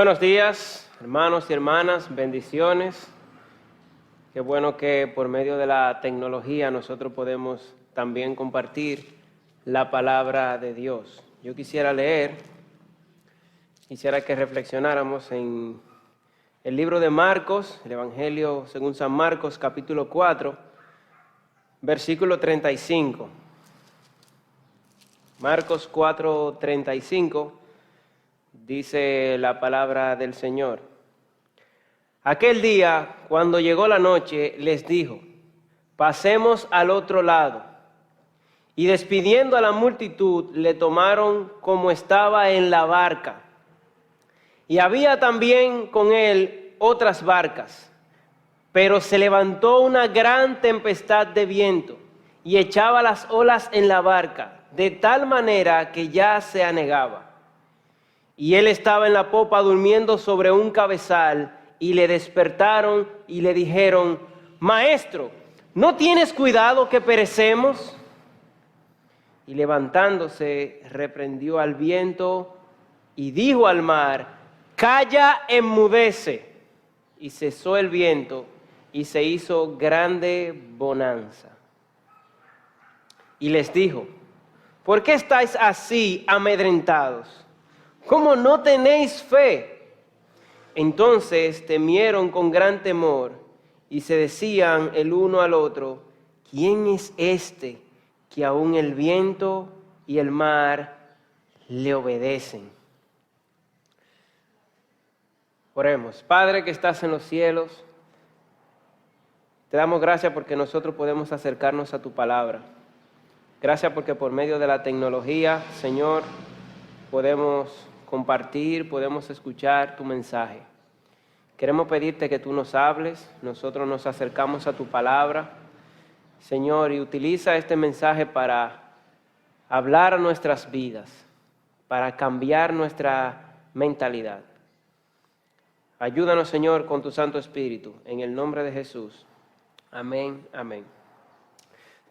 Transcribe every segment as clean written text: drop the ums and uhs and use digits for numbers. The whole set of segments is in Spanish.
Buenos días, hermanos y hermanas, bendiciones. Qué bueno que por medio de la tecnología nosotros podemos también compartir la palabra de Dios. Yo quisiera que reflexionáramos en el libro de Marcos, el Evangelio según San Marcos, capítulo 4, versículo 35. Marcos 4, 35. Dice la palabra del Señor. Aquel día, cuando llegó la noche, les dijo: pasemos al otro lado. Y despidiendo a la multitud, le tomaron como estaba en la barca. Y había también con él otras barcas. Pero se levantó una gran tempestad de viento y echaba las olas en la barca, de tal manera que ya se anegaba. Y él estaba en la popa durmiendo sobre un cabezal, y le despertaron y le dijeron: Maestro, ¿no tienes cuidado que perecemos? Y levantándose, reprendió al viento y dijo al mar: Calla, enmudece. Y cesó el viento y se hizo grande bonanza. Y les dijo: ¿por qué estáis así amedrentados? ¿Cómo no tenéis fe? Entonces temieron con gran temor y se decían el uno al otro: ¿quién es este que aún el viento y el mar le obedecen? Oremos. Padre que estás en los cielos, te damos gracias porque nosotros podemos acercarnos a tu palabra. Gracias porque por medio de la tecnología, Señor, podemos compartir, podemos escuchar tu mensaje. Queremos pedirte que tú nos hables, nosotros nos acercamos a tu palabra, Señor, y utiliza este mensaje para hablar a nuestras vidas, para cambiar nuestra mentalidad. Ayúdanos, Señor, con tu Santo Espíritu, en el nombre de Jesús. Amén, amén.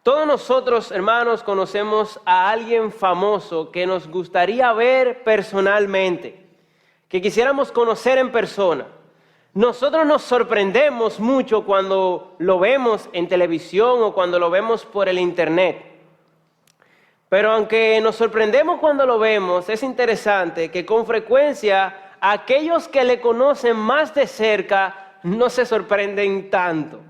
Todos nosotros, hermanos, conocemos a alguien famoso que nos gustaría ver personalmente, que quisiéramos conocer en persona. Nosotros nos sorprendemos mucho cuando lo vemos en televisión o cuando lo vemos por el internet. Pero aunque nos sorprendemos cuando lo vemos, es interesante que con frecuencia aquellos que le conocen más de cerca no se sorprenden tanto.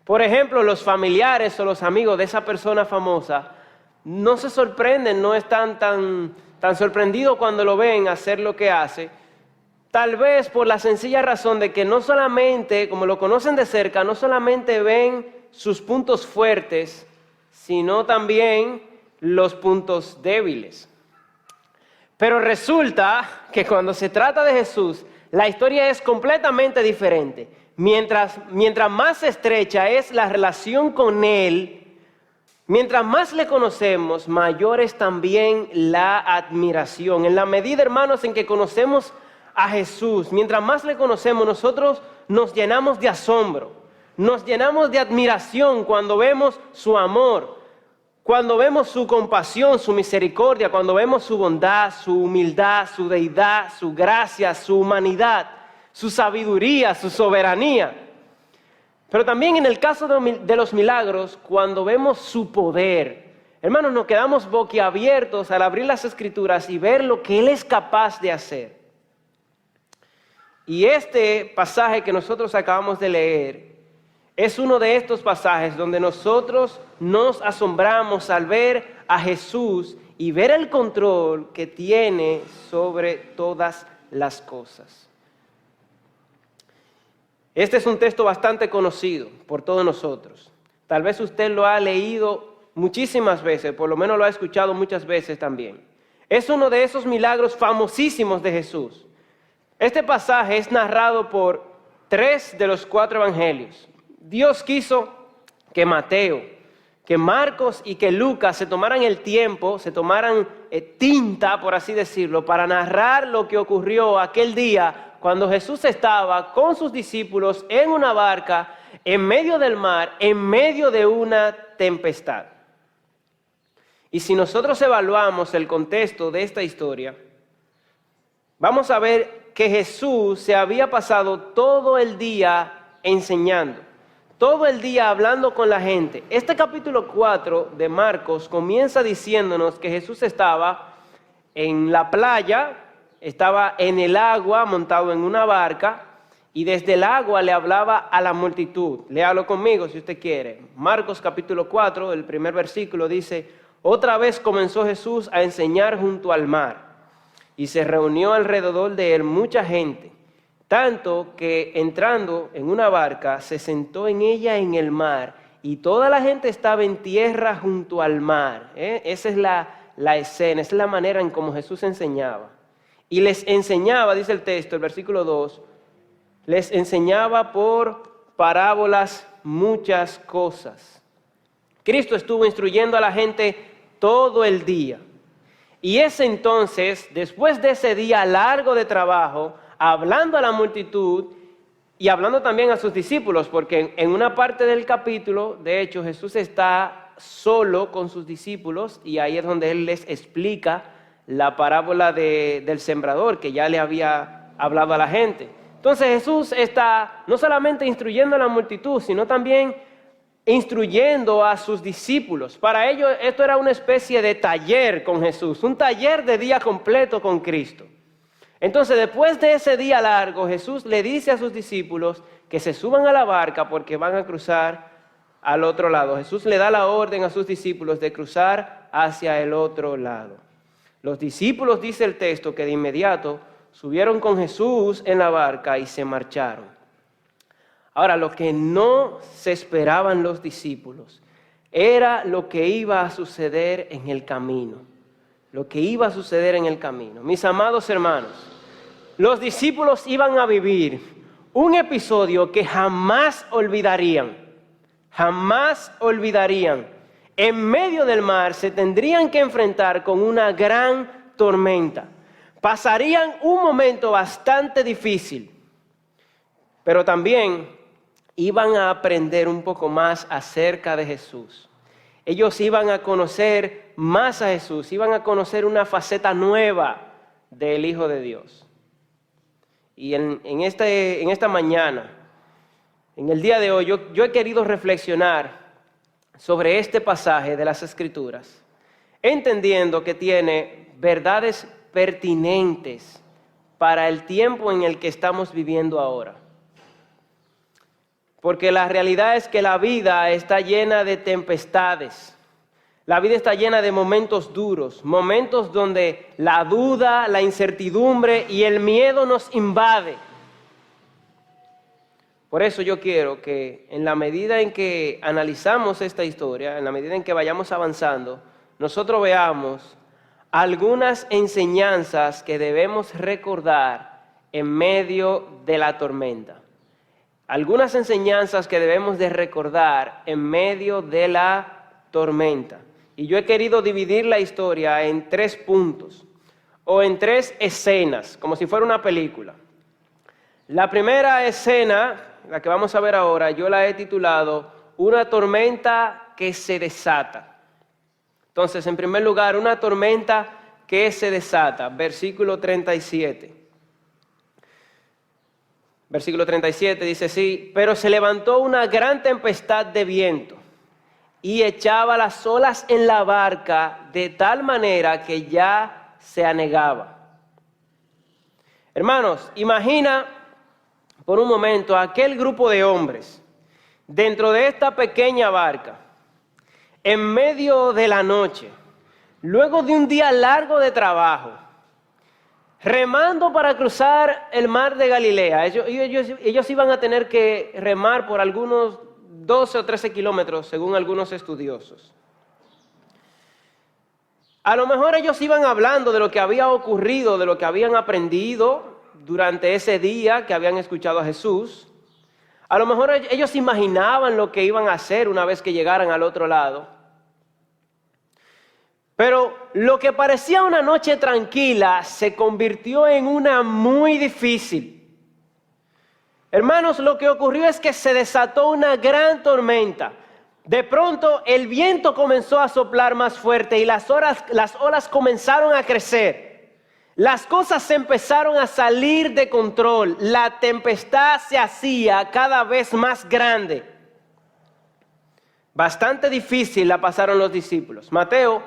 Por ejemplo, los familiares o los amigos de esa persona famosa no se sorprenden, no están tan sorprendidos cuando lo ven hacer lo que hace. Tal vez por la sencilla razón de que no solamente, como lo conocen de cerca, no solamente ven sus puntos fuertes, sino también los puntos débiles. Pero resulta que cuando se trata de Jesús, la historia es completamente diferente. Mientras más estrecha es la relación con Él, mientras más le conocemos, mayor es también la admiración. En la medida, hermanos, en que conocemos a Jesús, mientras más le conocemos, nosotros nos llenamos de asombro, nos llenamos de admiración cuando vemos su amor, cuando vemos su compasión, su misericordia, cuando vemos su bondad, su humildad, su deidad, su gracia, su humanidad, su sabiduría, su soberanía. Pero también en el caso de los milagros, cuando vemos su poder, hermanos, nos quedamos boquiabiertos al abrir las Escrituras y ver lo que Él es capaz de hacer. Y este pasaje que nosotros acabamos de leer es uno de estos pasajes donde nosotros nos asombramos al ver a Jesús y ver el control que tiene sobre todas las cosas. Este es un texto bastante conocido por todos nosotros. Tal vez usted lo ha leído muchísimas veces, por lo menos lo ha escuchado muchas veces también. Es uno de esos milagros famosísimos de Jesús. Este pasaje es narrado por 3 de los 4 evangelios. Dios quiso que Mateo, que Marcos y que Lucas se tomaran el tiempo, se tomaran tinta, por así decirlo, para narrar lo que ocurrió aquel día cuando Jesús estaba con sus discípulos en una barca, en medio del mar, en medio de una tempestad. Y si nosotros evaluamos el contexto de esta historia, vamos a ver que Jesús se había pasado todo el día enseñando, todo el día hablando con la gente. Este capítulo 4 de Marcos comienza diciéndonos que Jesús estaba en la playa, estaba en el agua montado en una barca y desde el agua le hablaba a la multitud. Léalo conmigo si usted quiere. Marcos capítulo 4, el primer versículo dice: otra vez comenzó Jesús a enseñar junto al mar y se reunió alrededor de él mucha gente, tanto que entrando en una barca se sentó en ella en el mar y toda la gente estaba en tierra junto al mar. Esa es la escena, esa es la manera en cómo Jesús enseñaba. Y les enseñaba, dice el texto, el versículo 2, les enseñaba por parábolas muchas cosas. Cristo estuvo instruyendo a la gente todo el día. Y es entonces, después de ese día largo de trabajo, hablando a la multitud y hablando también a sus discípulos, porque en una parte del capítulo, de hecho, Jesús está solo con sus discípulos y ahí es donde Él les explica la parábola del sembrador que ya le había hablado a la gente. Entonces Jesús está no solamente instruyendo a la multitud, sino también instruyendo a sus discípulos. Para ellos esto era una especie de taller con Jesús, un taller de día completo con Cristo. Entonces después de ese día largo, Jesús le dice a sus discípulos que se suban a la barca porque van a cruzar al otro lado. Jesús le da la orden a sus discípulos de cruzar hacia el otro lado. Los discípulos, dice el texto, que de inmediato subieron con Jesús en la barca y se marcharon. Ahora, lo que no se esperaban los discípulos era lo que iba a suceder en el camino. Lo que iba a suceder en el camino. Mis amados hermanos, los discípulos iban a vivir un episodio que jamás olvidarían. Jamás olvidarían. En medio del mar se tendrían que enfrentar con una gran tormenta. Pasarían un momento bastante difícil, pero también iban a aprender un poco más acerca de Jesús. Ellos iban a conocer más a Jesús, iban a conocer una faceta nueva del Hijo de Dios. Y en esta mañana, en el día de hoy, yo he querido reflexionar sobre este pasaje de las Escrituras, entendiendo que tiene verdades pertinentes para el tiempo en el que estamos viviendo ahora. Porque la realidad es que la vida está llena de tempestades. La vida está llena de momentos duros, momentos donde la duda, la incertidumbre y el miedo nos invade. Por eso yo quiero que en la medida en que analizamos esta historia, en la medida en que vayamos avanzando, nosotros veamos algunas enseñanzas que debemos recordar en medio de la tormenta. Algunas enseñanzas que debemos de recordar en medio de la tormenta. Y yo he querido dividir la historia en 3 puntos o en 3 escenas, como si fuera una película. La primera escena, la que vamos a ver ahora, yo la he titulado Una tormenta que se desata. Entonces, en primer lugar, una tormenta que se desata. Versículo 37. Versículo 37 dice así: pero se levantó una gran tempestad de viento y echaba las olas en la barca de tal manera que ya se anegaba. Hermanos, imagina por un momento aquel grupo de hombres dentro de esta pequeña barca, en medio de la noche, luego de un día largo de trabajo, remando para cruzar el mar de Galilea. Ellos iban a tener que remar por algunos 12 o 13 kilómetros, según algunos estudiosos. A lo mejor ellos iban hablando de lo que había ocurrido, de lo que habían aprendido durante ese día que habían escuchado a Jesús. A lo mejor ellos imaginaban lo que iban a hacer una vez que llegaran al otro lado. Pero lo que parecía una noche tranquila se convirtió en una muy difícil. Hermanos, lo que ocurrió es que se desató una gran tormenta. De pronto el viento comenzó a soplar más fuerte y las olas comenzaron a crecer. las cosas se empezaron a salir de control. La tempestad se hacía cada vez más grande. Bastante difícil la pasaron los discípulos. Mateo,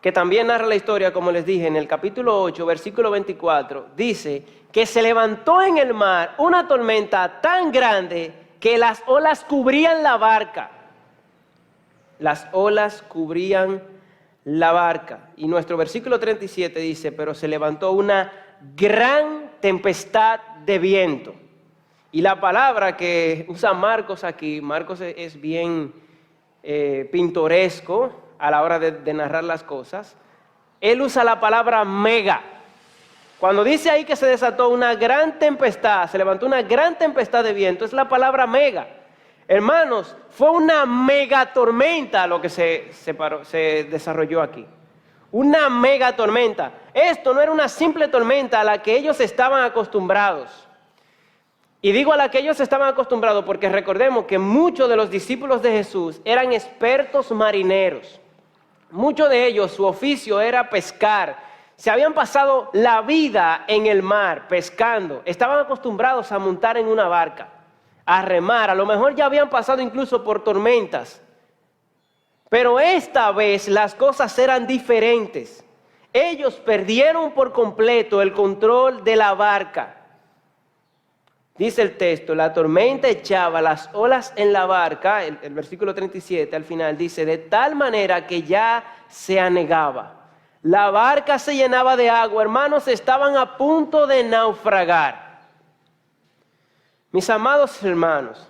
que también narra la historia, como les dije, en el capítulo 8, versículo 24, dice que se levantó en el mar una tormenta tan grande que las olas cubrían la barca. Las olas cubrían la barca. Y nuestro versículo 37 dice, pero se levantó una gran tempestad de viento. Y la palabra que usa Marcos aquí, Marcos es bien pintoresco a la hora de narrar las cosas. Él usa la palabra mega. Cuando dice ahí que se desató una gran tempestad, se levantó una gran tempestad de viento, es la palabra mega. Hermanos, fue una mega tormenta lo que se desarrolló aquí. Una mega tormenta. Esto no era una simple tormenta a la que ellos estaban acostumbrados. Y digo a la que ellos estaban acostumbrados porque recordemos que muchos de los discípulos de Jesús eran expertos marineros. Muchos de ellos, su oficio era pescar. Se habían pasado la vida en el mar pescando. Estaban acostumbrados a montar en una barca, a remar. A lo mejor ya habían pasado incluso por tormentas. Pero esta vez las cosas eran diferentes. Ellos perdieron por completo el control de la barca. Dice el texto, la tormenta echaba las olas en la barca, el versículo 37 al final dice, de tal manera que ya se anegaba. La barca se llenaba de agua, hermanos, estaban a punto de naufragar. Mis amados hermanos,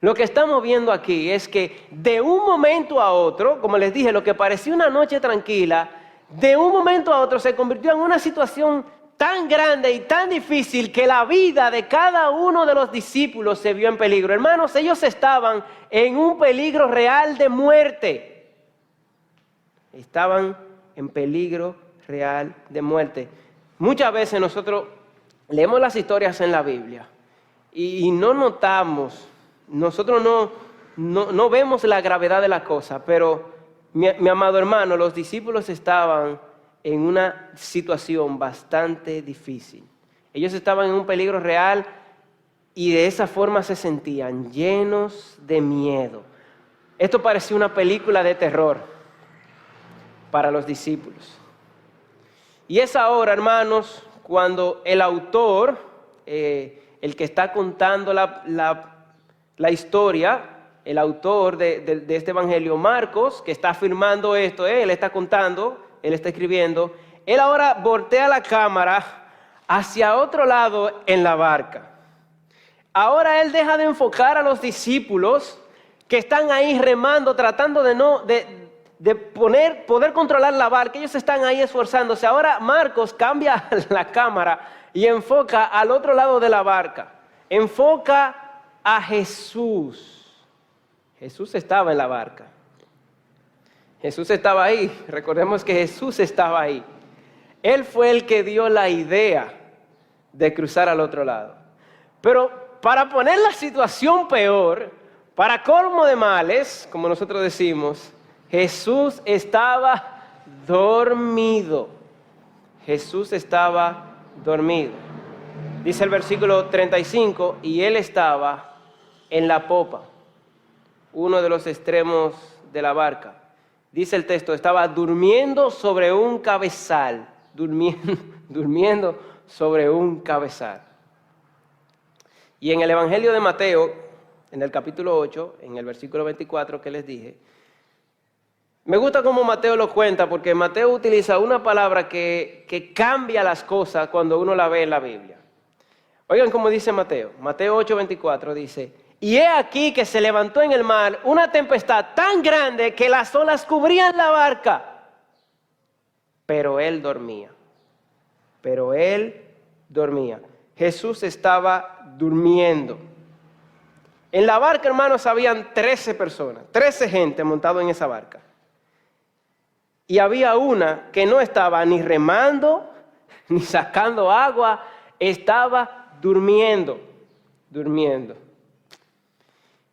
lo que estamos viendo aquí es que de un momento a otro, como les dije, lo que parecía una noche tranquila, de un momento a otro se convirtió en una situación tan grande y tan difícil que la vida de cada uno de los discípulos se vio en peligro. Hermanos, ellos estaban en un peligro real de muerte. Estaban en peligro real de muerte. Muchas veces nosotros leemos las historias en la Biblia y no notamos, nosotros no vemos la gravedad de la cosa, pero mi amado hermano, los discípulos estaban en una situación bastante difícil. Ellos estaban en un peligro real y de esa forma se sentían llenos de miedo. Esto parecía una película de terror para los discípulos. Y es ahora, hermanos, cuando el autor, el que está contando la historia, el autor de este evangelio, Marcos, que está afirmando esto, él está contando, él está escribiendo, él ahora voltea la cámara hacia otro lado en la barca. Ahora él deja de enfocar a los discípulos que están ahí remando, tratando de poder controlar la barca. Ellos están ahí esforzándose. Ahora Marcos cambia la cámara y enfoca al otro lado de la barca. Enfoca a Jesús. Jesús estaba en la barca. Jesús estaba ahí. Recordemos que Jesús estaba ahí. Él fue el que dio la idea de cruzar al otro lado. Pero para poner la situación peor, para colmo de males, como nosotros decimos, Jesús estaba dormido. Jesús estaba dormido. Dice el versículo 35, y él estaba en la popa, uno de los extremos de la barca. Dice el texto, estaba durmiendo sobre un cabezal, durmiendo sobre un cabezal. Y en el Evangelio de Mateo, en el capítulo 8, en el versículo 24 que les dije, me gusta cómo Mateo lo cuenta, porque Mateo utiliza una palabra que cambia las cosas cuando uno la ve en la Biblia. Oigan cómo dice Mateo. Mateo 8:24 dice, y he aquí que se levantó en el mar una tempestad tan grande que las olas cubrían la barca. Pero él dormía. Jesús estaba durmiendo. En la barca, hermanos, habían 13 personas, 13 gente montado en esa barca. Y había una que no estaba ni remando, ni sacando agua, estaba durmiendo.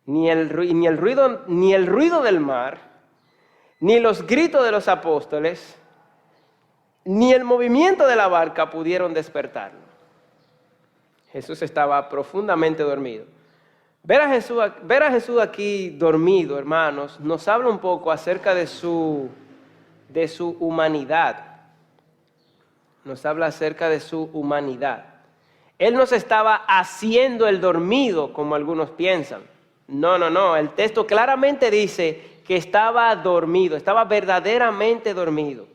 Ni el ruido del mar, ni los gritos de los apóstoles, ni el movimiento de la barca pudieron despertarlo. Jesús estaba profundamente dormido. Ver a Jesús aquí dormido, hermanos, nos habla un poco acerca de su humanidad. Nos habla acerca de su humanidad. Él no se estaba haciendo el dormido, como algunos piensan. No. El texto claramente dice que estaba dormido, estaba verdaderamente dormido.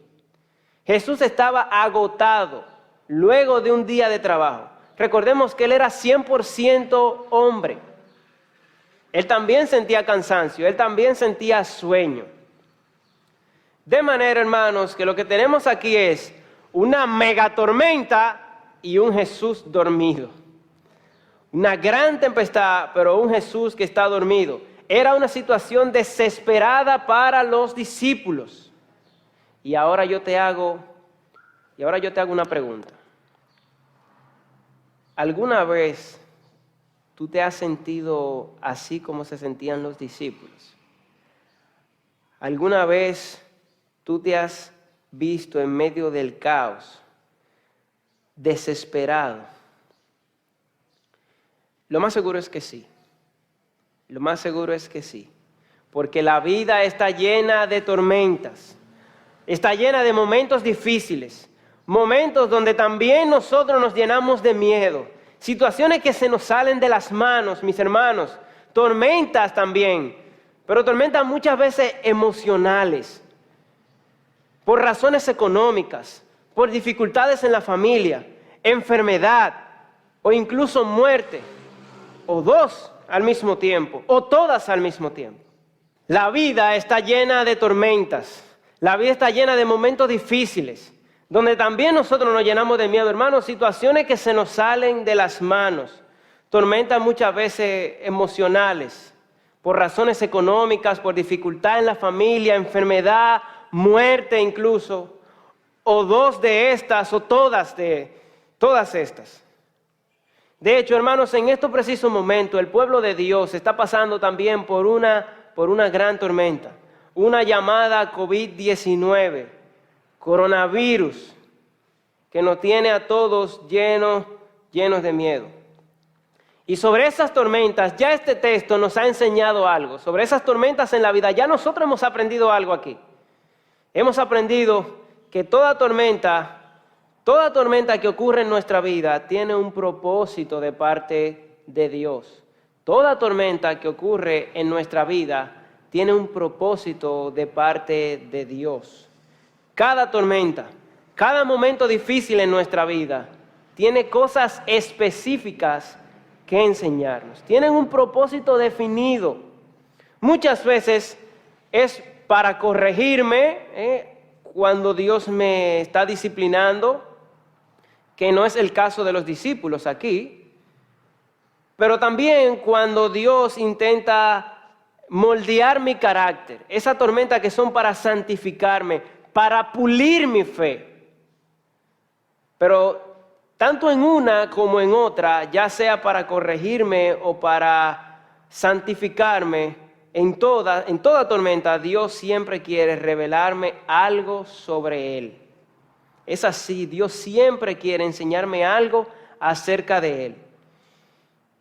Jesús estaba agotado luego de un día de trabajo. Recordemos que Él era 100% hombre. Él también sentía cansancio, Él también sentía sueño. De manera, hermanos, que lo que tenemos aquí es una megatormenta y un Jesús dormido. Una gran tempestad, pero un Jesús que está dormido. Era una situación desesperada para los discípulos. Y ahora yo te hago una pregunta. ¿Alguna vez tú te has sentido así como se sentían los discípulos? ¿Alguna vez tú te has visto en medio del caos, desesperado? Lo más seguro es que sí. Lo más seguro es que sí. Porque la vida está llena de tormentas. Está llena de momentos difíciles. Momentos donde también nosotros nos llenamos de miedo. Situaciones que se nos salen de las manos, mis hermanos. Tormentas también. Pero tormentas muchas veces emocionales. Por razones económicas. Por dificultades en la familia. Enfermedad. O incluso muerte. O dos al mismo tiempo. O todas al mismo tiempo. La vida está llena de tormentas. La vida está llena de momentos difíciles. Donde también nosotros nos llenamos de miedo, hermanos, situaciones que se nos salen de las manos, tormentas muchas veces emocionales, por razones económicas, por dificultad en la familia, enfermedad, muerte incluso, o dos de estas, o todas estas. De hecho, hermanos, en estos precisos momentos, el pueblo de Dios está pasando también por una gran tormenta, una llamada COVID-19. Coronavirus, que nos tiene a todos llenos de miedo. Y sobre esas tormentas, ya este texto nos ha enseñado algo. Sobre esas tormentas en la vida, ya nosotros hemos aprendido algo aquí. Hemos aprendido que toda tormenta que ocurre en nuestra vida tiene un propósito de parte de Dios. Toda tormenta que ocurre en nuestra vida tiene un propósito de parte de Dios. Cada tormenta, cada momento difícil en nuestra vida tiene cosas específicas que enseñarnos. Tienen un propósito definido. Muchas veces es para corregirme cuando Dios me está disciplinando, que no es el caso de los discípulos aquí. Pero también cuando Dios intenta moldear mi carácter. Esa tormenta que son para santificarme, para pulir mi fe. Pero tanto en una como en otra, ya sea para corregirme o para santificarme, en toda tormenta, Dios siempre quiere revelarme algo sobre Él. Es así, Dios siempre quiere enseñarme algo acerca de Él.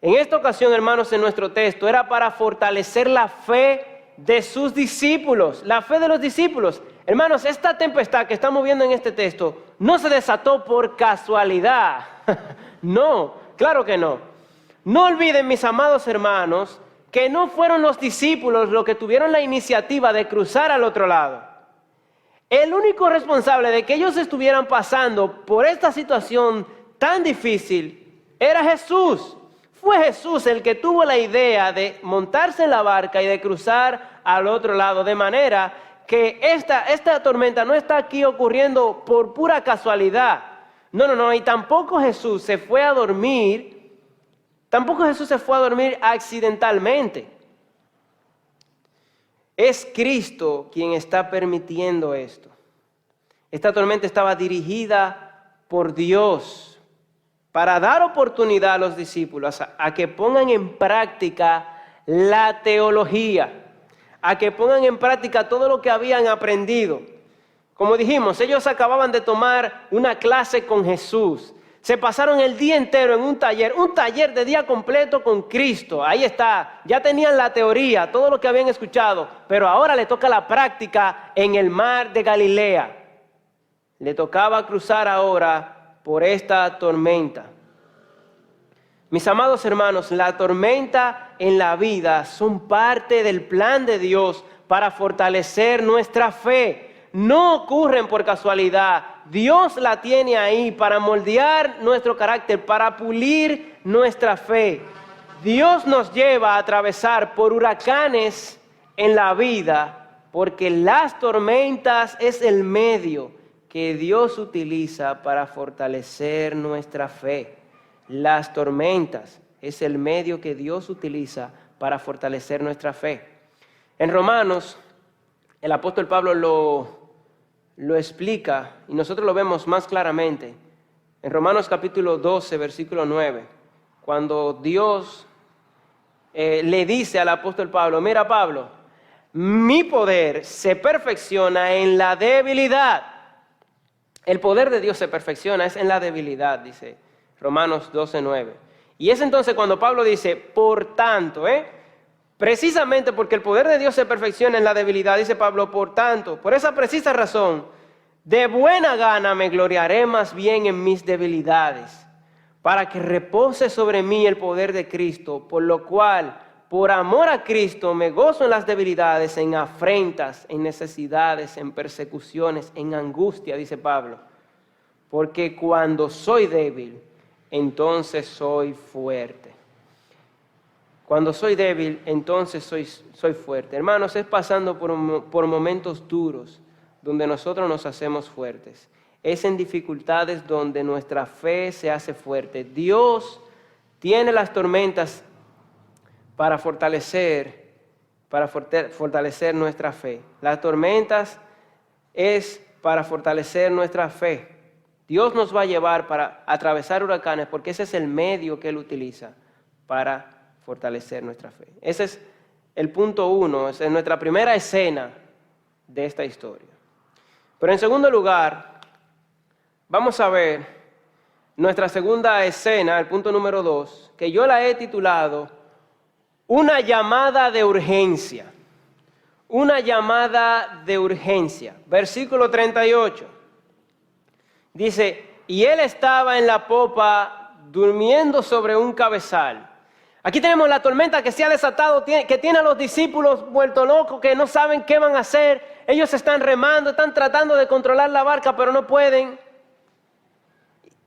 En esta ocasión, hermanos, en nuestro texto, era para fortalecer la fe de sus discípulos, la fe de los discípulos. Hermanos, esta tempestad que estamos viendo en este texto no se desató por casualidad. No, claro que no. No olviden, mis amados hermanos, que no fueron los discípulos los que tuvieron la iniciativa de cruzar al otro lado. El único responsable de que ellos estuvieran pasando por esta situación tan difícil era Jesús. Fue Jesús el que tuvo la idea de montarse en la barca y de cruzar al otro lado, de manera que esta tormenta no está aquí ocurriendo por pura casualidad. No, y tampoco Jesús se fue a dormir accidentalmente. Es Cristo quien está permitiendo esto. Esta tormenta estaba dirigida por Dios para dar oportunidad a los discípulos a que pongan en práctica la teología, a que pongan en práctica todo lo que habían aprendido. Como dijimos, ellos acababan de tomar una clase con Jesús. Se pasaron el día entero en un taller de día completo con Cristo. Ahí está, ya tenían la teoría, todo lo que habían escuchado, pero ahora le toca la práctica en el mar de Galilea. Le tocaba cruzar ahora por esta tormenta. Mis amados hermanos, la tormenta en la vida son parte del plan de Dios para fortalecer nuestra fe. No ocurren por casualidad. Dios la tiene ahí para moldear nuestro carácter, para pulir nuestra fe. Dios nos lleva a atravesar por huracanes en la vida, porque las tormentas es el medio que Dios utiliza para fortalecer nuestra fe. Las tormentas es el medio que Dios utiliza para fortalecer nuestra fe. En Romanos, el apóstol Pablo lo explica y nosotros lo vemos más claramente. En Romanos capítulo 12, versículo 9, cuando Dios le dice al apóstol Pablo, mira Pablo, mi poder se perfecciona en la debilidad. El poder de Dios se perfecciona, es en la debilidad, dice Romanos 12, 9. Y es entonces cuando Pablo dice, por tanto, precisamente porque el poder de Dios se perfecciona en la debilidad, dice Pablo, por tanto, por esa precisa razón, de buena gana me gloriaré más bien en mis debilidades, para que repose sobre mí el poder de Cristo, por lo cual, por amor a Cristo, me gozo en las debilidades, en afrentas, en necesidades, en persecuciones, en angustia, dice Pablo. Porque cuando soy débil, entonces soy fuerte. Cuando soy débil, entonces soy fuerte. Hermanos, es pasando por momentos duros donde nosotros nos hacemos fuertes. Es en dificultades donde nuestra fe se hace fuerte. Dios tiene las tormentas para fortalecer nuestra fe. Las tormentas es para fortalecer nuestra fe. Dios nos va a llevar para atravesar huracanes porque ese es el medio que Él utiliza para fortalecer nuestra fe. Ese es el punto 1, es nuestra primera escena de esta historia. Pero en segundo lugar, vamos a ver nuestra segunda escena, el punto número 2, que yo la he titulado Una llamada de urgencia. Una llamada de urgencia. Versículo 38. Dice, y él estaba en la popa durmiendo sobre un cabezal. Aquí tenemos la tormenta que se ha desatado, que tiene a los discípulos vueltos locos, que no saben qué van a hacer. Ellos están remando, están tratando de controlar la barca, pero no pueden.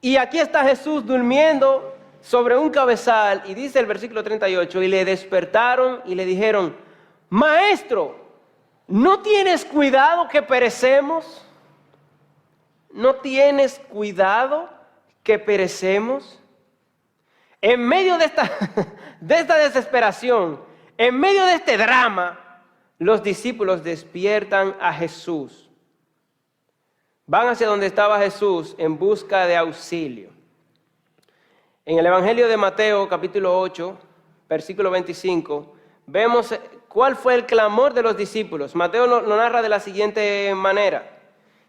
Y aquí está Jesús durmiendo sobre un cabezal. Y dice el versículo 38, y le despertaron y le dijeron, Maestro, ¿no tienes cuidado que perecemos? ¿No tienes cuidado que perecemos? En medio de esta desesperación, en medio de este drama, los discípulos despiertan a Jesús. Van hacia donde estaba Jesús en busca de auxilio. En el Evangelio de Mateo, capítulo 8, versículo 25, vemos cuál fue el clamor de los discípulos. Mateo lo narra de la siguiente manera.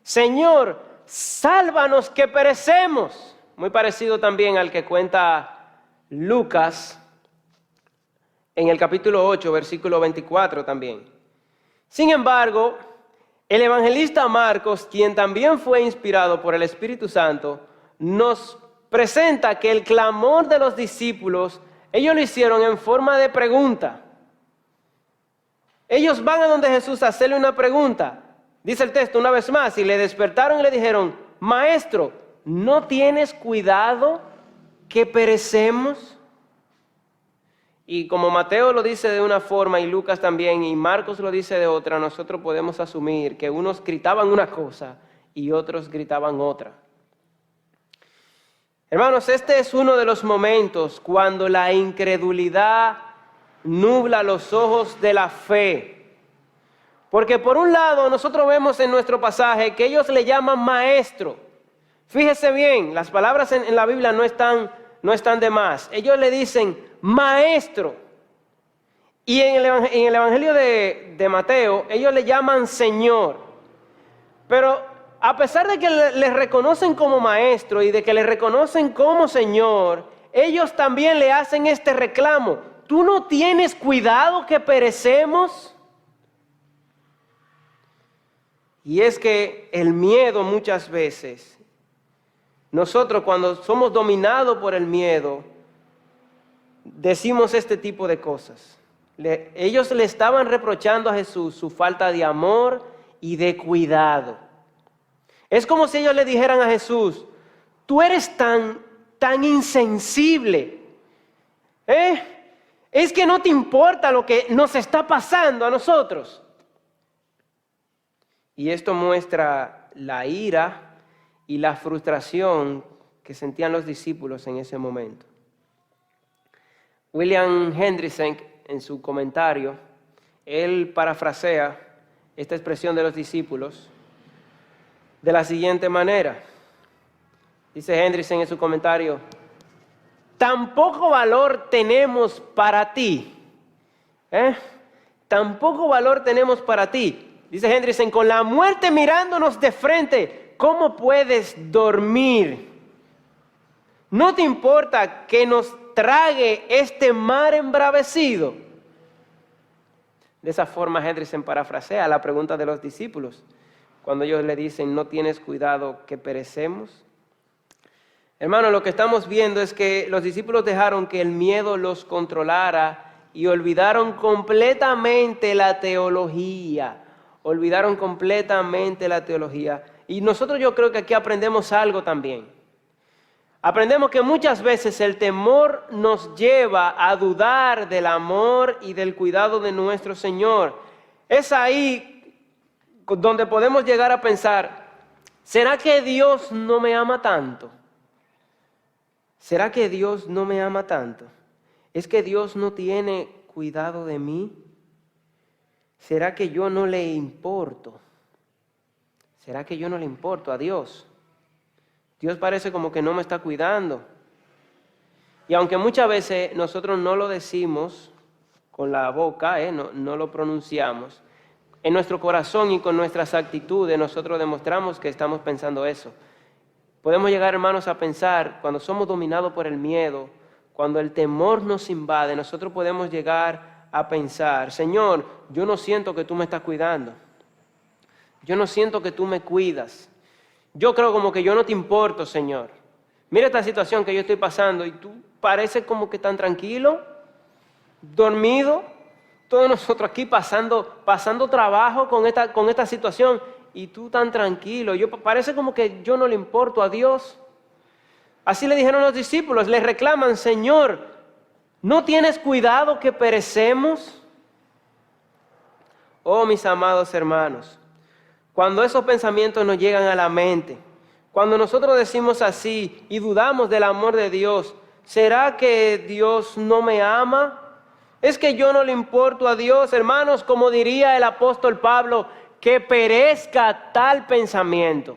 Señor, sálvanos que perecemos. Muy parecido también al que cuenta Lucas en el capítulo 8, versículo 24 también. Sin embargo, el evangelista Marcos, quien también fue inspirado por el Espíritu Santo, nos presenta que el clamor de los discípulos, ellos lo hicieron en forma de pregunta. Ellos van a donde Jesús a hacerle una pregunta. Dice el texto una vez más, y le despertaron y le dijeron, Maestro, ¿no tienes cuidado que perecemos? Y como Mateo lo dice de una forma y Lucas también y Marcos lo dice de otra, nosotros podemos asumir que unos gritaban una cosa y otros gritaban otra. Hermanos, este es uno de los momentos cuando la incredulidad nubla los ojos de la fe. Porque por un lado nosotros vemos en nuestro pasaje que ellos le llaman maestro. Fíjese bien, las palabras en la Biblia no están de más. Ellos le dicen maestro. Y en el Evangelio de Mateo, ellos le llaman Señor. Pero a pesar de que le reconocen como maestro y de que le reconocen como Señor, ellos también le hacen este reclamo. ¿Tú no tienes cuidado que perecemos? Y es que el miedo muchas veces, nosotros cuando somos dominados por el miedo, decimos este tipo de cosas. Ellos le estaban reprochando a Jesús su falta de amor y de cuidado. Es como si ellos le dijeran a Jesús, tú eres tan insensible. Es que no te importa lo que nos está pasando a nosotros. Y esto muestra la ira y la frustración que sentían los discípulos en ese momento. William Hendriksen, en su comentario, él parafrasea esta expresión de los discípulos de la siguiente manera. Dice Hendriksen en su comentario, tan poco valor tenemos para ti. Tan poco valor tenemos para ti. Dice Hendriksen, con la muerte mirándonos de frente, ¿cómo puedes dormir? ¿No te importa que nos trague este mar embravecido? De esa forma Hendriksen parafrasea la pregunta de los discípulos. Cuando ellos le dicen, ¿no tienes cuidado que perecemos? Hermano, lo que estamos viendo es que los discípulos dejaron que el miedo los controlara y olvidaron completamente la teología. Olvidaron completamente la teología. Y nosotros yo creo que aquí aprendemos algo también. Aprendemos que muchas veces el temor nos lleva a dudar del amor y del cuidado de nuestro Señor. Es ahí donde podemos llegar a pensar, ¿será que Dios no me ama tanto? ¿Será que Dios no me ama tanto? ¿Es que Dios no tiene cuidado de mí? ¿Será que yo no le importo? ¿Será que yo no le importo a Dios? Dios parece como que no me está cuidando. Y aunque muchas veces nosotros no lo decimos con la boca, no lo pronunciamos, en nuestro corazón y con nuestras actitudes nosotros demostramos que estamos pensando eso. Podemos llegar, hermanos, a pensar, cuando somos dominados por el miedo, cuando el temor nos invade, nosotros podemos llegar a pensar, Señor, yo no siento que tú me estás cuidando. Yo no siento que tú me cuidas. Yo creo como que yo no te importo, Señor. Mira esta situación que yo estoy pasando y tú pareces como que tan tranquilo, dormido. Todos nosotros aquí pasando trabajo con esta situación y tú tan tranquilo. Parece como que yo no le importo a Dios. Así le dijeron los discípulos, le reclaman, Señor, ¿no tienes cuidado que perecemos? Oh, mis amados hermanos, cuando esos pensamientos nos llegan a la mente, cuando nosotros decimos así y dudamos del amor de Dios, ¿será que Dios no me ama? ¿Es que yo no le importo a Dios? Hermanos, como diría el apóstol Pablo, que perezca tal pensamiento,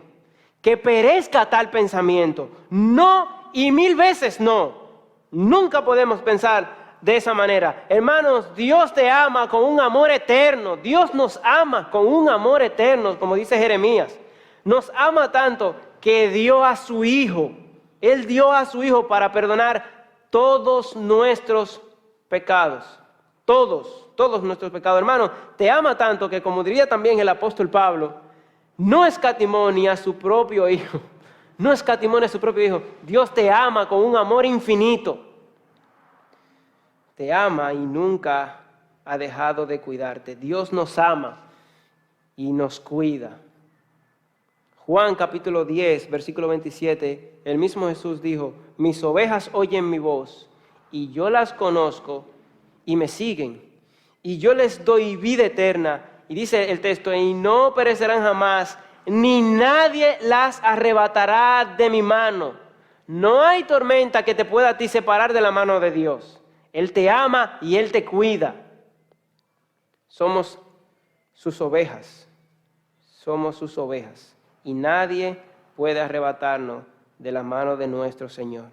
que perezca tal pensamiento. No, y 1000 veces no. Nunca podemos pensar de esa manera. Hermanos, Dios te ama con un amor eterno. Dios nos ama con un amor eterno, como dice Jeremías. Nos ama tanto que dio a su Hijo. Él dio a su Hijo para perdonar todos nuestros pecados. Todos nuestros pecados. Hermano, te ama tanto que, como diría también el apóstol Pablo, no escatimó ni a su propio Hijo. No escatimó ni a su propio Hijo. Dios te ama con un amor infinito. Te ama y nunca ha dejado de cuidarte. Dios nos ama y nos cuida. Juan capítulo 10, versículo 27, el mismo Jesús dijo, mis ovejas oyen mi voz y yo las conozco y me siguen. Y yo les doy vida eterna. Y dice el texto, y no perecerán jamás, ni nadie las arrebatará de mi mano. No hay tormenta que te pueda a ti separar de la mano de Dios. Él te ama y Él te cuida. Somos sus ovejas. Somos sus ovejas. Y nadie puede arrebatarnos de la mano de nuestro Señor.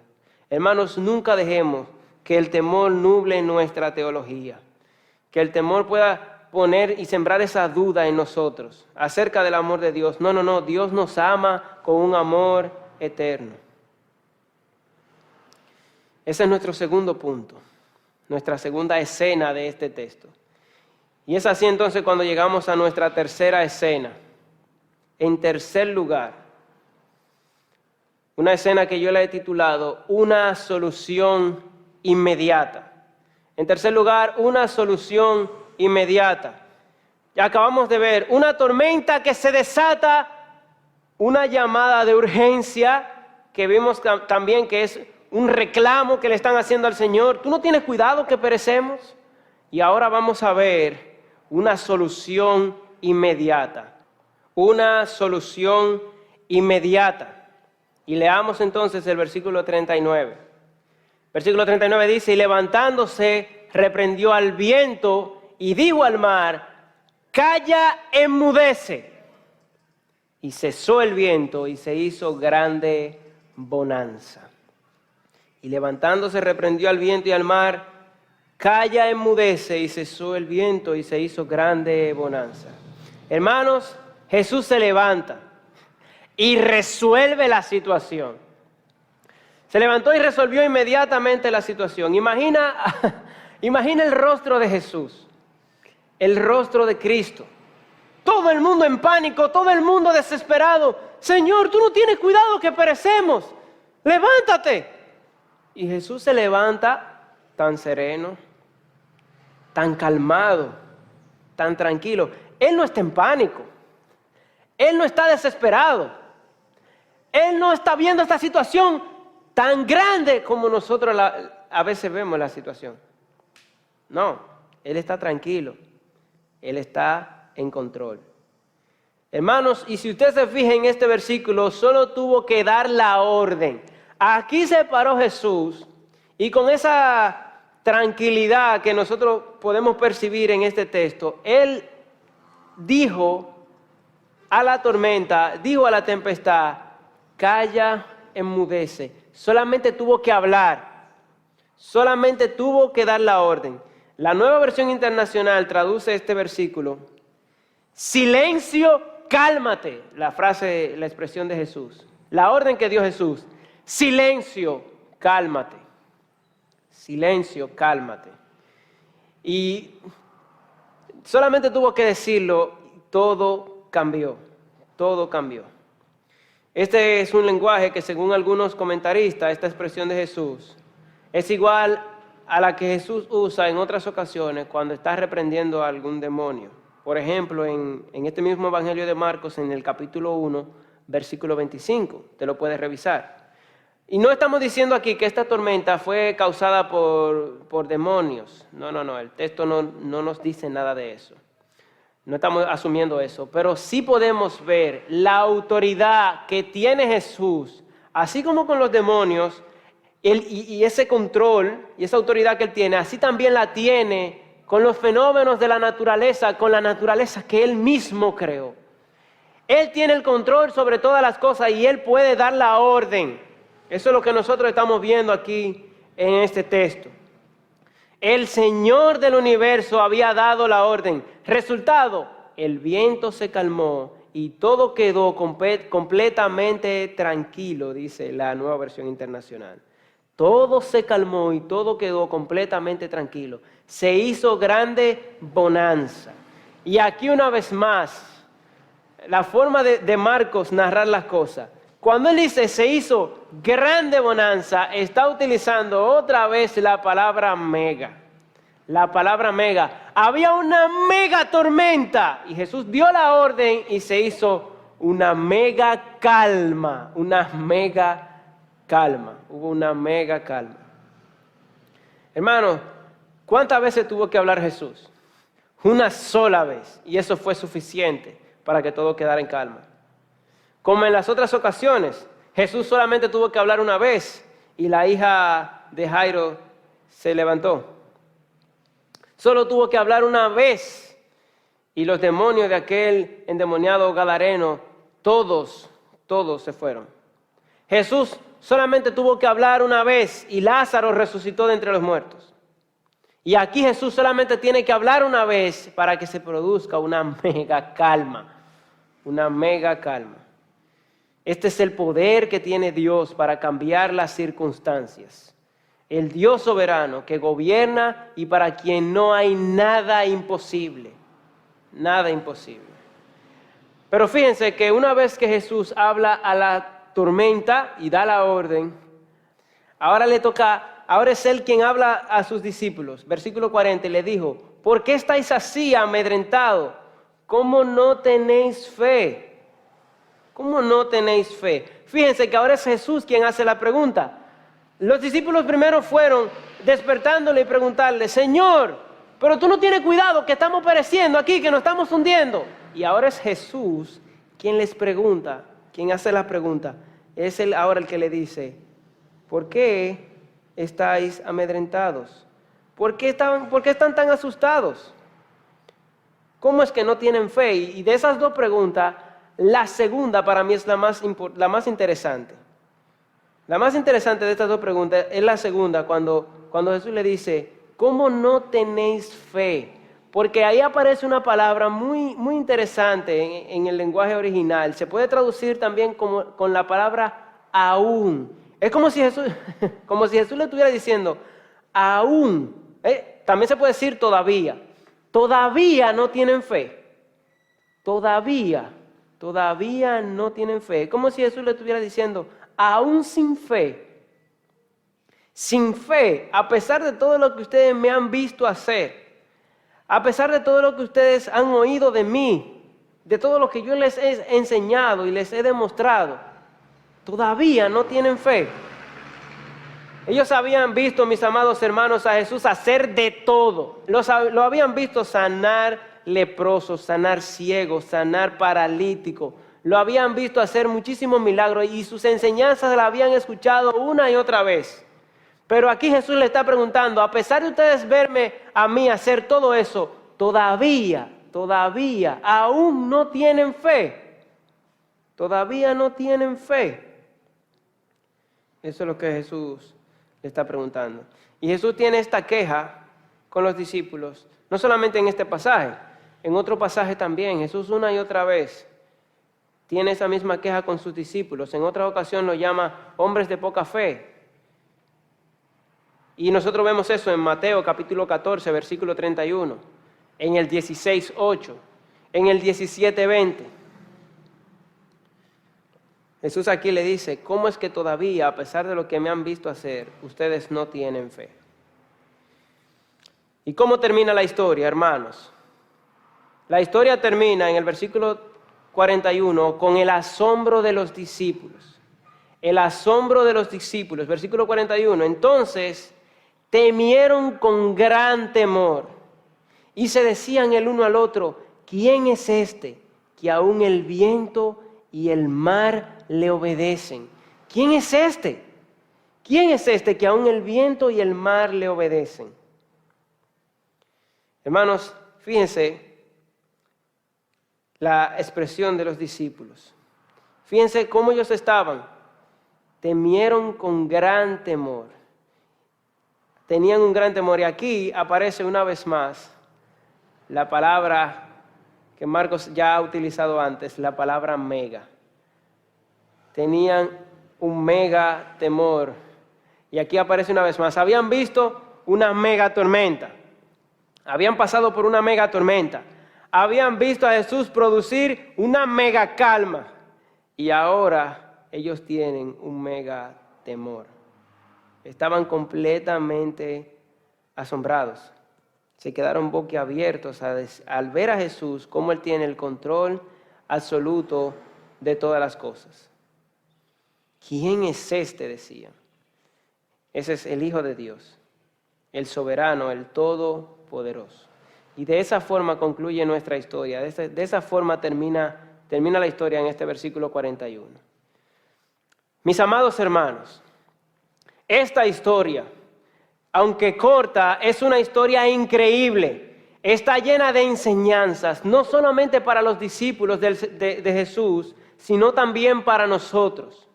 Hermanos, nunca dejemos que el temor nuble nuestra teología. Que el temor pueda poner y sembrar esa duda en nosotros acerca del amor de Dios. No, no, no, Dios nos ama con un amor eterno. Ese es nuestro segundo punto, nuestra segunda escena de este texto. Y es así entonces cuando llegamos a nuestra tercera escena. En tercer lugar, una escena que yo la he titulado Una solución inmediata. En tercer lugar, una solución inmediata. Ya acabamos de ver una tormenta que se desata, una llamada de urgencia que vimos también que es un reclamo que le están haciendo al Señor. ¿Tú no tienes cuidado que perecemos? Y ahora vamos a ver una solución inmediata. Una solución inmediata. Y leamos entonces el versículo 39. Versículo 39 dice, y levantándose, reprendió al viento y dijo al mar, calla, enmudece. Y cesó el viento y se hizo grande bonanza. Y levantándose, reprendió al viento y al mar, calla, enmudece, y cesó el viento y se hizo grande bonanza. Hermanos, Jesús se levanta y resuelve la situación. Se levantó y resolvió inmediatamente la situación. Imagina el rostro de Jesús, el rostro de Cristo. Todo el mundo en pánico, todo el mundo desesperado. Señor, tú no tienes cuidado que perecemos. Levántate. Y Jesús se levanta tan sereno, tan calmado, tan tranquilo. Él no está en pánico. Él no está desesperado. Él no está viendo esta situación tan grande como nosotros a veces vemos la situación. No, Él está tranquilo. Él está en control. Hermanos, y si usted se fija en este versículo, solo tuvo que dar la orden. Aquí se paró Jesús y con esa tranquilidad que nosotros podemos percibir en este texto, Él dijo a la tormenta, dijo a la tempestad, calla, enmudece. Solamente tuvo que hablar, solamente tuvo que dar la orden. La Nueva Versión Internacional traduce este versículo, silencio, cálmate, la expresión de Jesús, la orden que dio Jesús, silencio, cálmate, silencio, cálmate. Y solamente tuvo que decirlo, todo cambió, todo cambió. Este es un lenguaje que según algunos comentaristas, esta expresión de Jesús, es igual a la que Jesús usa en otras ocasiones cuando está reprendiendo a algún demonio. Por ejemplo, en este mismo Evangelio de Marcos, en el capítulo 1, versículo 25, te lo puedes revisar. Y no estamos diciendo aquí que esta tormenta fue causada por demonios. No, el texto no nos dice nada de eso. No estamos asumiendo eso, pero sí podemos ver la autoridad que tiene Jesús, así como con los demonios, y ese control y esa autoridad que Él tiene, así también la tiene con los fenómenos de la naturaleza, con la naturaleza que Él mismo creó. Él tiene el control sobre todas las cosas y Él puede dar la orden. Eso es lo que nosotros estamos viendo aquí en este texto. El Señor del universo había dado la orden. Resultado, el viento se calmó y todo quedó completamente tranquilo, dice la Nueva Versión Internacional. Todo se calmó y todo quedó completamente tranquilo. Se hizo grande bonanza. Y aquí una vez más, la forma de Marcos narrar las cosas. Cuando él dice se hizo grande bonanza, está utilizando otra vez la palabra mega. La palabra mega. Había una mega tormenta y Jesús dio la orden y se hizo una mega calma. Una mega calma. Hubo una mega calma. Hermano, ¿cuántas veces tuvo que hablar Jesús? Una sola vez. Y eso fue suficiente para que todo quedara en calma. Como en las otras ocasiones, Jesús solamente tuvo que hablar una vez y la hija de Jairo se levantó. Solo tuvo que hablar una vez y los demonios de aquel endemoniado gadareno, todos se fueron. Jesús solamente tuvo que hablar una vez y Lázaro resucitó de entre los muertos. Y aquí Jesús solamente tiene que hablar una vez para que se produzca una mega calma. Una mega calma. Este es el poder que tiene Dios para cambiar las circunstancias. El Dios soberano que gobierna y para quien no hay nada imposible. Nada imposible. Pero fíjense que una vez que Jesús habla a la tormenta y da la orden, ahora es Él quien habla a sus discípulos. Versículo 40, le dijo, ¿por qué estáis así amedrentados? ¿Cómo no tenéis fe? ¿Cómo no tenéis fe? Fíjense que ahora es Jesús quien hace la pregunta. Los discípulos primero fueron despertándole y preguntarle, Señor, pero tú no tienes cuidado que estamos pereciendo aquí, que nos estamos hundiendo. Y ahora es Jesús quien les pregunta, quien hace la pregunta. Es Él ahora el que le dice, ¿por qué estáis amedrentados? ¿Por qué están tan asustados? ¿Cómo es que no tienen fe? Y de esas dos preguntas, la segunda para mí es la más interesante. La más interesante de estas dos preguntas es la segunda, cuando Jesús le dice, ¿cómo no tenéis fe? Porque ahí aparece una palabra muy, muy interesante en el lenguaje original. Se puede traducir también con la palabra aún. Es como si Jesús le estuviera diciendo, aún. También se puede decir todavía. Todavía no tienen fe. Todavía no tienen fe. Es como si Jesús le estuviera diciendo, aún sin fe, a pesar de todo lo que ustedes me han visto hacer, a pesar de todo lo que ustedes han oído de mí, de todo lo que yo les he enseñado y les he demostrado, todavía no tienen fe. Ellos habían visto, mis amados hermanos, a Jesús hacer de todo. Lo habían visto sanar leprosos, sanar ciegos, sanar paralíticos. Lo habían visto hacer muchísimos milagros y sus enseñanzas las habían escuchado una y otra vez. Pero aquí Jesús le está preguntando, a pesar de ustedes verme a mí hacer todo eso, todavía, aún no tienen fe. Todavía no tienen fe. Eso es lo que Jesús le está preguntando. Y Jesús tiene esta queja con los discípulos, no solamente en este pasaje, en otro pasaje también. Jesús una y otra vez tiene esa misma queja con sus discípulos. En otra ocasión los llama hombres de poca fe. Y nosotros vemos eso en Mateo capítulo 14, versículo 31, en el 16:8, en el 17:20. Jesús aquí le dice, ¿cómo es que todavía, a pesar de lo que me han visto hacer, ustedes no tienen fe? ¿Y cómo termina la historia, hermanos? La historia termina en el versículo 41 con el asombro de los discípulos. El asombro de los discípulos, versículo 41. Entonces temieron con gran temor y se decían el uno al otro, ¿quién es este que aún el viento y el mar le obedecen? ¿Quién es este? ¿Quién es este que aún el viento y el mar le obedecen? Hermanos, fíjense la expresión de los discípulos. Fíjense cómo ellos estaban. Temieron con gran temor. Tenían un gran temor. Y aquí aparece una vez más la palabra que Marcos ya ha utilizado antes, la palabra mega. Tenían un mega temor. Y aquí aparece una vez más. Habían visto una mega tormenta. Habían pasado por una mega tormenta. Habían visto a Jesús producir una mega calma. Y ahora ellos tienen un mega temor. Estaban completamente asombrados. Se quedaron boquiabiertos al ver a Jesús, cómo Él tiene el control absoluto de todas las cosas. ¿Quién es este?, decían. Ese es el Hijo de Dios, el soberano, el todopoderoso. Y de esa forma concluye nuestra historia. De esa forma termina la historia en este versículo 41. Mis amados hermanos, esta historia, aunque corta, es una historia increíble. Está llena de enseñanzas, no solamente para los discípulos de Jesús, sino también para nosotros.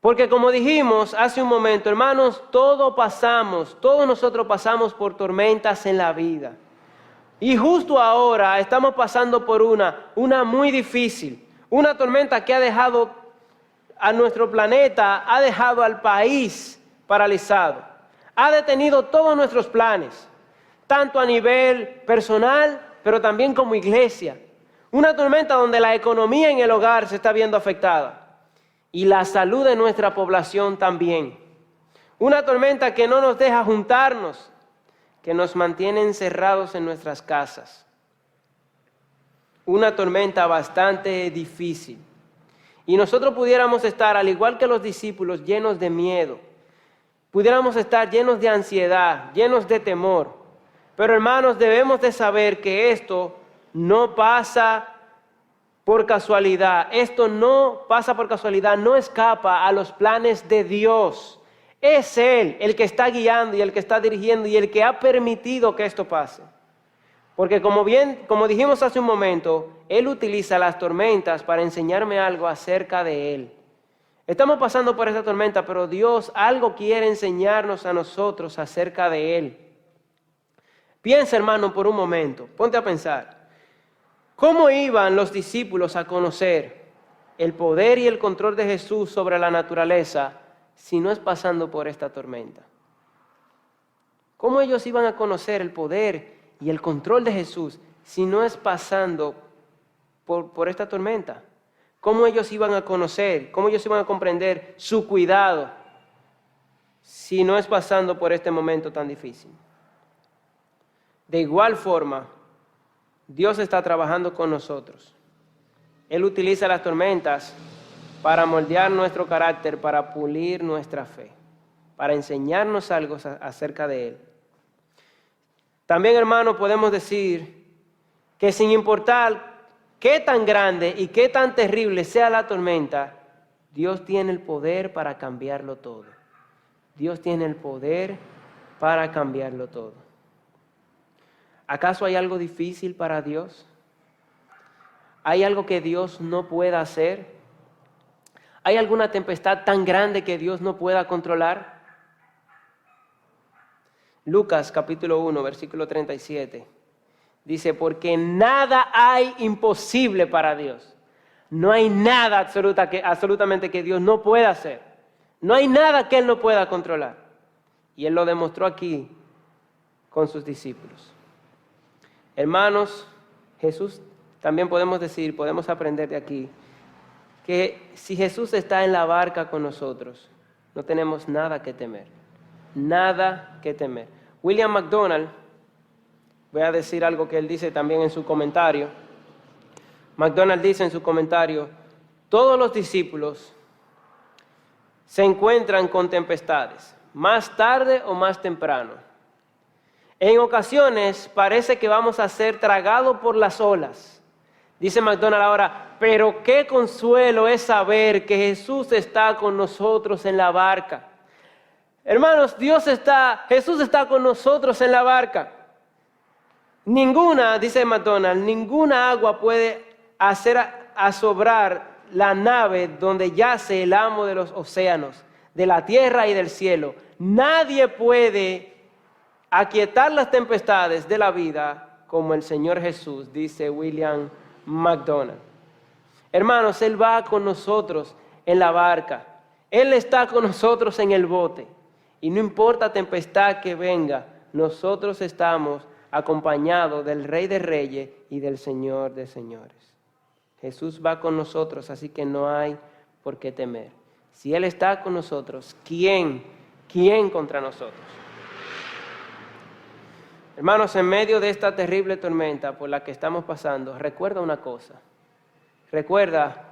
Porque como dijimos hace un momento, hermanos, todos nosotros pasamos por tormentas en la vida. Y justo ahora estamos pasando por una muy difícil, una tormenta que ha dejado a nuestro planeta, ha dejado al país paralizado, ha detenido todos nuestros planes, tanto a nivel personal, pero también como iglesia. Una tormenta donde la economía en el hogar se está viendo afectada y la salud de nuestra población también. Una tormenta que no nos deja juntarnos, que nos mantiene encerrados en nuestras casas. Una tormenta bastante difícil. Y nosotros pudiéramos estar, al igual que los discípulos, llenos de miedo. Pudiéramos estar llenos de ansiedad, llenos de temor. Pero hermanos, debemos de saber que esto no pasa por casualidad. Esto no pasa por casualidad, no escapa a los planes de Dios. Es Él el que está guiando y el que está dirigiendo y el que ha permitido que esto pase. Porque como dijimos hace un momento, Él utiliza las tormentas para enseñarme algo acerca de Él. Estamos pasando por esta tormenta, pero Dios algo quiere enseñarnos a nosotros acerca de Él. Piensa, hermano, por un momento, ponte a pensar. ¿Cómo iban los discípulos a conocer el poder y el control de Jesús sobre la naturaleza si no es pasando por esta tormenta? ¿Cómo ellos iban a conocer el poder y el control de Jesús si no es pasando por esta tormenta? ¿Cómo ellos iban a conocer, cómo ellos iban a comprender su cuidado si no es pasando por este momento tan difícil? De igual forma, Dios está trabajando con nosotros. Él utiliza las tormentas para moldear nuestro carácter, para pulir nuestra fe, para enseñarnos algo acerca de Él. También, hermano, podemos decir que sin importar qué tan grande y qué tan terrible sea la tormenta, Dios tiene el poder para cambiarlo todo. Dios tiene el poder para cambiarlo todo. ¿Acaso hay algo difícil para Dios? ¿Hay algo que Dios no pueda hacer? ¿Hay alguna tempestad tan grande que Dios no pueda controlar? Lucas capítulo 1, versículo 37, dice, porque nada hay imposible para Dios. No hay nada absolutamente que Dios no pueda hacer. No hay nada que Él no pueda controlar. Y Él lo demostró aquí con sus discípulos. Hermanos, Jesús, también podemos aprender de aquí, que si Jesús está en la barca con nosotros, no tenemos nada que temer. Nada que temer. William MacDonald, voy a decir algo que él dice también en su comentario. MacDonald dice en su comentario, todos los discípulos se encuentran con tempestades, más tarde o más temprano. En ocasiones parece que vamos a ser tragados por las olas. Dice MacDonald ahora, pero qué consuelo es saber que Jesús está con nosotros en la barca. Hermanos, Jesús está con nosotros en la barca. Dice MacDonald, ninguna agua puede hacer asobrar la nave donde yace el amo de los océanos, de la tierra y del cielo. Nadie puede aquietar las tempestades de la vida como el Señor Jesús, dice William MacDonald. Hermanos, Él va con nosotros en la barca. Él está con nosotros en el bote. Y no importa tempestad que venga, nosotros estamos acompañados del Rey de Reyes y del Señor de Señores. Jesús va con nosotros, así que no hay por qué temer. Si Él está con nosotros, ¿quién contra nosotros? Hermanos, en medio de esta terrible tormenta por la que estamos pasando, recuerda una cosa. Recuerda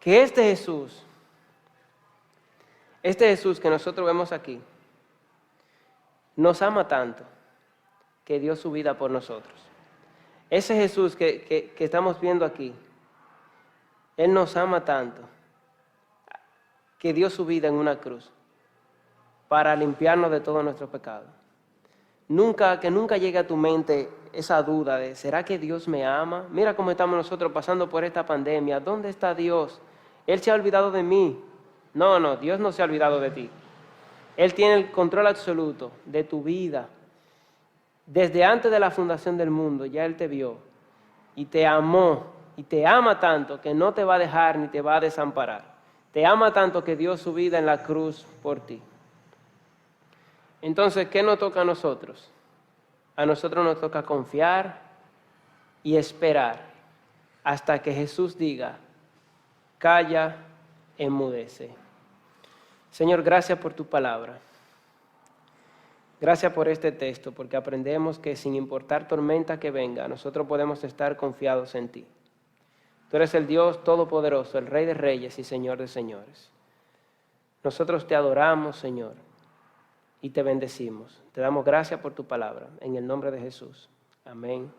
que este Jesús que nosotros vemos aquí, nos ama tanto que dio su vida por nosotros. Ese Jesús que estamos viendo aquí, Él nos ama tanto que dio su vida en una cruz para limpiarnos de todos nuestros pecados. Que nunca llegue a tu mente esa duda de, ¿será que Dios me ama? Mira cómo estamos nosotros pasando por esta pandemia. ¿Dónde está Dios? Él se ha olvidado de mí. No, Dios no se ha olvidado de ti. Él tiene el control absoluto de tu vida. Desde antes de la fundación del mundo ya Él te vio y te amó y te ama tanto que no te va a dejar ni te va a desamparar. Te ama tanto que dio su vida en la cruz por ti. Entonces, ¿qué nos toca a nosotros? A nosotros nos toca confiar y esperar hasta que Jesús diga, calla, enmudece. Señor, gracias por tu palabra. Gracias por este texto, porque aprendemos que sin importar tormenta que venga, nosotros podemos estar confiados en ti. Tú eres el Dios todopoderoso, el Rey de reyes y Señor de señores. Nosotros te adoramos, Señor, y te bendecimos. Te damos gracias por tu palabra. En el nombre de Jesús. Amén.